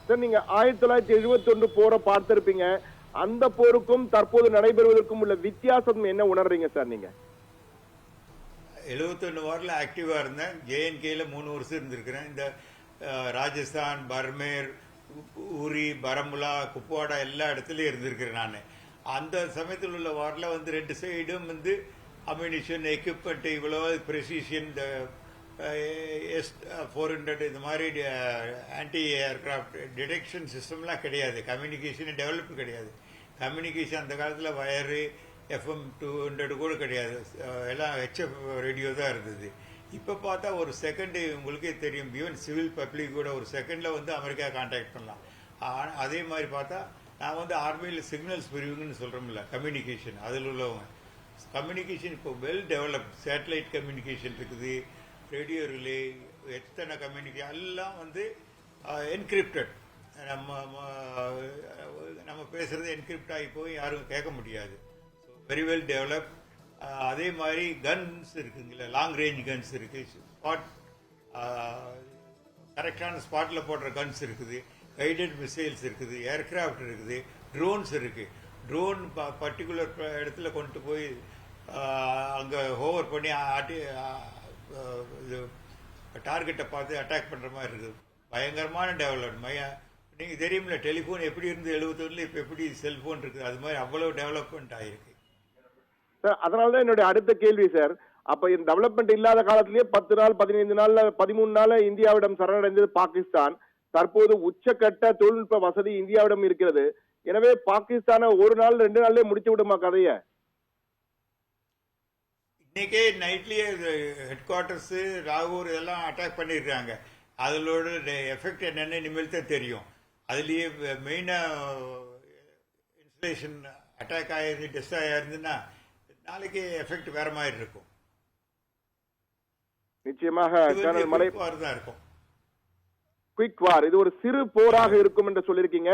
Sir நீங்க 1971 போரை பார்த்திருப்பீங்க. அந்த போருக்கும் தற்போது நடைபெறுவதற்கும் உள்ள வித்தியாசம் என்ன உணர்றீங்க சார் நீங்க? 71 வாரில் ஆக்டிவா இருந்தேன். JNKல 3 வருஷம் இருந்திருக்கிறேன். இந்த ராஜஸ்தான், பர்மேர், ஊரி, பரமுலா, குப்வாடா எல்லா இடத்துலயும் இருந்திருக்கிறேன் நான். அந்த சமயத்தில் உள்ள வாரில் வந்து 2 சைடும் வந்து அம்யூனிஷன், எக்யூப்மெண்ட், இவ்வளவு ப்ரெசிஷன், S-400 இந்த மாதிரி ஆன்டி ஏர்கிராஃப்ட் டிடெக்ஷன் சிஸ்டம்லாம் கிடையாது. கம்யூனிகேஷன் டெவலப் கிடையாது. கம்யூனிகேஷன் அந்த காலத்தில் வயரு, FM 200 கூட கிடையாது. எல்லாம் HF ரேடியோ தான் இருந்தது. இப்போ பார்த்தா ஒரு செகண்ட் உங்களுக்கே தெரியும், ஈவன் சிவில் பப்ளிக் கூட ஒரு செகண்டில் வந்து அமெரிக்கா கான்டாக்ட் பண்ணலாம். அதே மாதிரி பார்த்தா நான் வந்து ஆர்மியில் சிக்னல்ஸ் பிரிவுங்கன்னு சொல்கிறோம்ல, கம்யூனிகேஷன் அதில் உள்ளவங்க. கம்யூனிகேஷன் இப்போ வெல் டெவலப். சேட்டலைட் கம்யூனிகேஷன் இருக்குது, ரேடியோ ரிலே, எத்தனை கம்யூனிகேஷன் எல்லாம் வந்து என்கிரிப்டட். நம்ம பேசுறது என்கிரிப்ட் ஆகி போய் யாரும் கேட்க முடியாது. So very well develop. அதே மாதிரி கன்ஸ் இருக்குங்களா, லாங் ரேஞ்ச் கன்ஸ் இருக்கு, ஸ்பாட் கரெக்டான ஸ்பாட்டில் போடுற கன்ஸ் இருக்குது, கைடட் மிசைல்ஸ் இருக்குது, ஏர்கிராஃப்ட் இருக்குது, ட்ரோன்ஸ் இருக்கு. ட்ரோன் பர்டிகுலர் இடத்துல கொண்டு போய் அங்கே ஹோவர் பண்ணி இது டார்கெட்டை பார்த்து அட்டாக் பண்ணுற மாதிரி இருக்குது. பயங்கரமான டெவலப்மெண்ட். நீங்கள் தெரியுமில்ல, டெலிஃபோன் எப்படி இருந்து 71 இப்போ எப்படி செல்ஃபோன் இருக்குது, அது மாதிரி அவ்வளோ டெவலப்மெண்ட் ஆகிருக்கு சார். அதனால தான் என்னுடைய அடுத்த கேள்வி சார். அப்ப இந்த டெவலப்மெண்ட் இல்லாத காலத்திலேயே 10 நாள், 15 நாள்ல, 13 நாள்ல இந்தியாவிடம் சரணடைந்தது பாகிஸ்தான். தற்போது உச்சக்கட்ட தொழில்நுட்ப வசதி இந்தியாவிடம் இருக்கிறது. எனவே பாகிஸ்தானை 1 நாள் 2 நாள்லயே முடிச்சு விடுமா கதைய? இன்னைக்கே நைட்லயே ஹெட் குவார்டர்ஸ், ராகூர் இதெல்லாம் அட்டாக் பண்ணிருக்காங்க. அதோட எஃபெக்ட் என்னன்னு இனிமேல் தான் தெரியும். அதுலயே மெயினா இன்ஸ்டலேஷன் அட்டாக் ஆயிருந்து, டெஸ்ட்ராய் ஆயிருந்துன்னா நாளைக்கு எஃபெக்ட் வேற மாதிரி இருக்கும். நிச்சயமாக தான் இருக்கும். குயிக் வார் இது ஒரு சிறு போராக இருக்கும் என்று சொல்லியிருக்கீங்க.